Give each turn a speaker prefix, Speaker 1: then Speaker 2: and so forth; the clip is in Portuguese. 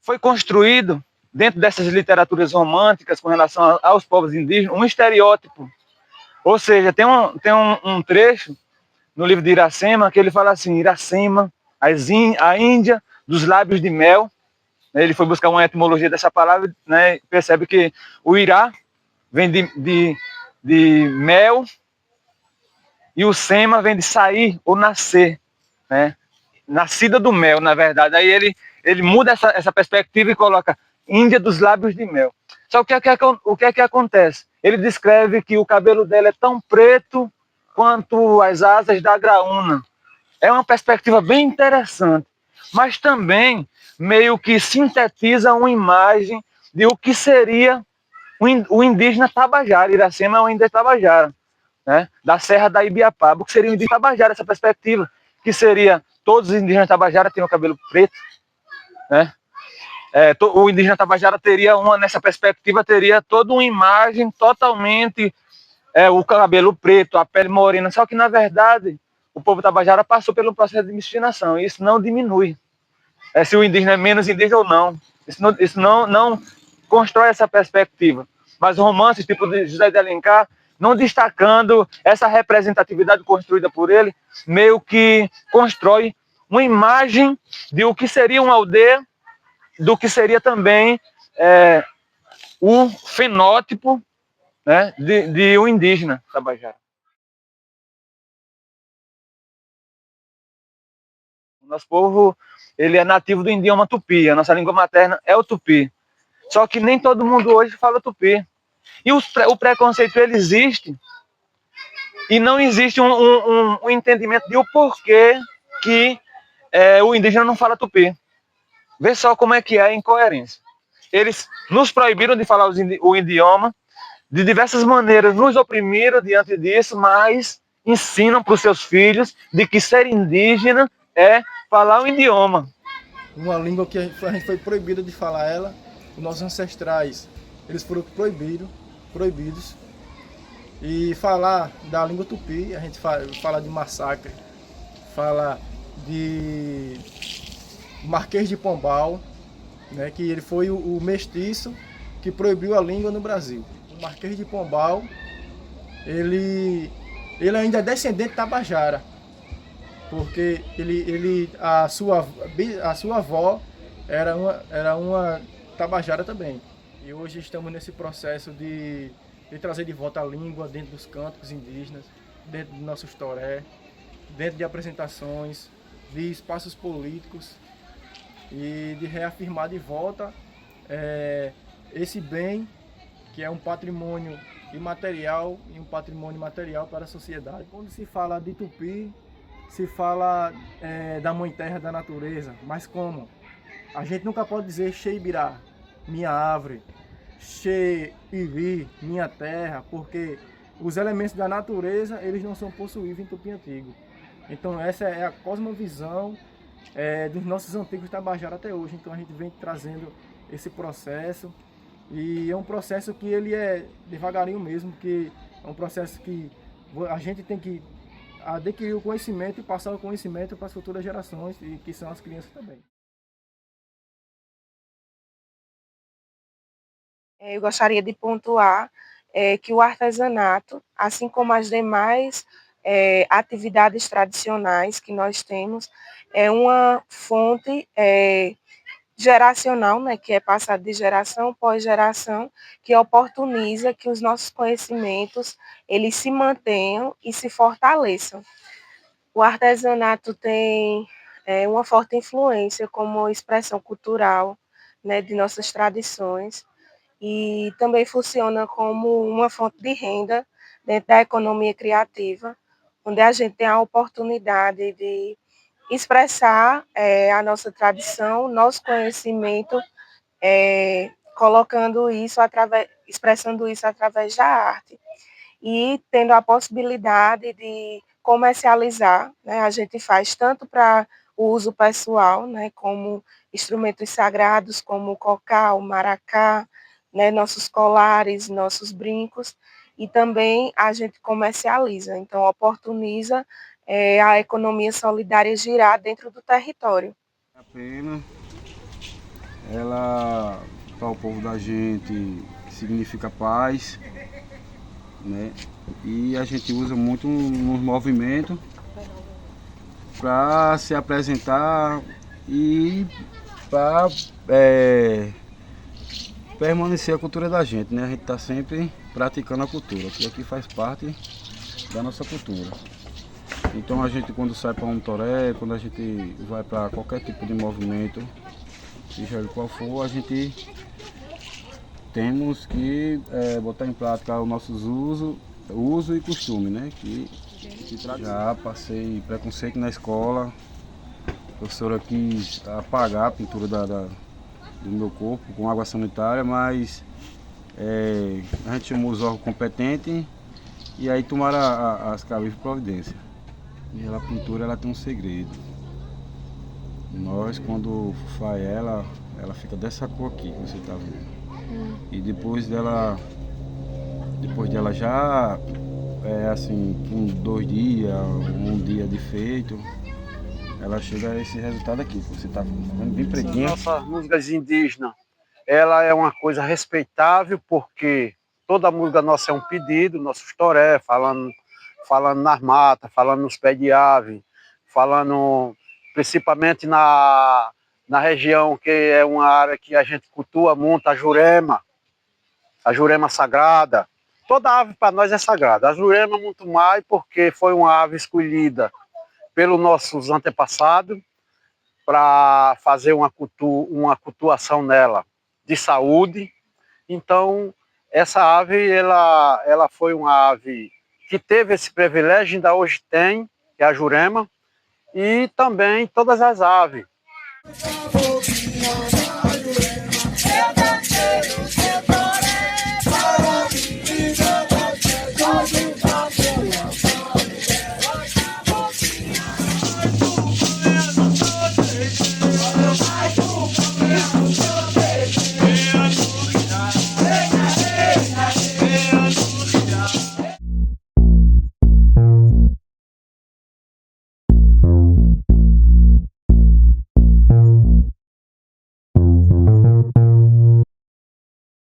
Speaker 1: foi construído, dentro dessas literaturas românticas com relação aos povos indígenas, um estereótipo. Ou seja, tem um trecho no livro de Iracema que ele fala assim: Iracema, a Índia dos lábios de mel. Ele foi buscar uma etimologia dessa palavra, né, percebe que o Irá vem de mel e o Sema vem de sair ou nascer, né? Nascida do mel, na verdade. Aí ele muda essa perspectiva e coloca Índia dos lábios de mel. Só que o que é que acontece? Ele descreve que o cabelo dela é tão preto quanto as asas da graúna. É uma perspectiva bem interessante, mas também meio que sintetiza uma imagem de o que seria o indígena Tabajara. Iracema é o indígena Tabajara, né? Da Serra da Ibiapaba, o que seria o indígena Tabajara, essa perspectiva, que seria todos os indígenas Tabajara têm o cabelo preto, né? O indígena Tabajara teria nessa perspectiva, teria toda uma imagem totalmente, o cabelo preto, a pele morena, só que na verdade o povo Tabajara passou pelo processo de miscigenação, e isso não diminui se o indígena é menos indígena ou não. Isso não constrói essa perspectiva. Mas romances tipo de José de Alencar, não destacando essa representatividade construída por ele, meio que constrói uma imagem de o que seria uma aldeia, do que seria também o fenótipo, né, de um indígena tabajara. O nosso povo ele é nativo do idioma tupi, a nossa língua materna é o tupi. Só que nem todo mundo hoje fala tupi. E o preconceito ele existe e não existe um entendimento de o porquê que o indígena não fala tupi. Vê só como é que é a incoerência. Eles nos proibiram de falar o idioma, de diversas maneiras nos oprimiram diante disso, mas ensinam para os seus filhos de que ser indígena é falar o idioma.
Speaker 2: Uma língua que a gente foi proibido de falar ela, os nossos ancestrais, eles foram proibidos. E falar da língua tupi, a gente fala de massacre, fala de Marquês de Pombal, né, que ele foi o mestiço que proibiu a língua no Brasil. O Marquês de Pombal, ele ainda é descendente da Tabajara, porque a sua avó era uma Tabajara também. E hoje estamos nesse processo de trazer de volta a língua dentro dos cânticos indígenas, dentro do nosso toré, dentro de apresentações, de espaços políticos e de reafirmar de volta esse bem que é um patrimônio imaterial e um patrimônio material para a sociedade. Quando se fala de tupi, se fala da mãe terra da natureza, mas como? A gente nunca pode dizer Xeibirá, minha árvore, Xeivi, minha terra, porque os elementos da natureza eles não são possuídos em tupi antigo. Então essa é a cosmovisão dos nossos antigos Tabajara até hoje. Então a gente vem trazendo esse processo e é um processo que ele é devagarinho mesmo, que é um processo que a gente tem que adquirir o conhecimento e passar o conhecimento para as futuras gerações, e que são as crianças também.
Speaker 3: Eu gostaria de pontuar que o artesanato, assim como as demais atividades tradicionais que nós temos, é uma fonte geracional, né, que é passada de geração pós geração, que oportuniza que os nossos conhecimentos eles se mantenham e se fortaleçam. O artesanato tem uma forte influência como expressão cultural, né, de nossas tradições, e também funciona como uma fonte de renda dentro da economia criativa, onde a gente tem a oportunidade de expressar a nossa tradição, nosso conhecimento, expressando isso através da arte e tendo a possibilidade de comercializar, né? A gente faz tanto para o uso pessoal, né, como instrumentos sagrados, como o cocá, o maracá, né, nossos colares, nossos brincos, e também a gente comercializa, então oportuniza a economia solidária girar dentro do território.
Speaker 4: A pena ela, para o povo da gente, significa paz, né? E a gente usa muito nos movimentos para se apresentar e para permanecer a cultura da gente, né? A gente está sempre praticando a cultura, que aqui faz parte da nossa cultura. Então a gente, quando sai para um toré, quando a gente vai para qualquer tipo de movimento, seja ele qual for, a gente temos que botar em prática os nossos uso e costume, né? Que já passei preconceito na escola, a professora quis apagar a pintura do meu corpo com água sanitária, mas a gente chamou os órgãos competentes e aí tomaram as cabíveis providências. E a pintura ela tem um segredo. Nós, quando faz ela fica dessa cor aqui que você está vendo. E depois dela já assim, com 2 dias, 1 dia de feito, ela chega a esse resultado aqui, que você está vendo bem pretinha.
Speaker 5: Nossas músicas indígenas, ela é uma coisa respeitável, porque toda música nossa é um pedido, nossos toré, falando nas matas, falando nos pés de ave, falando principalmente na região que é uma área que a gente cultua muito, a Jurema sagrada. Toda ave para nós é sagrada, a Jurema muito mais, porque foi uma ave escolhida pelos nossos antepassados para fazer uma cultuação nela de saúde. Então, essa ave, ela foi uma ave que teve esse privilégio, ainda hoje tem, que é a Jurema, e também todas as aves.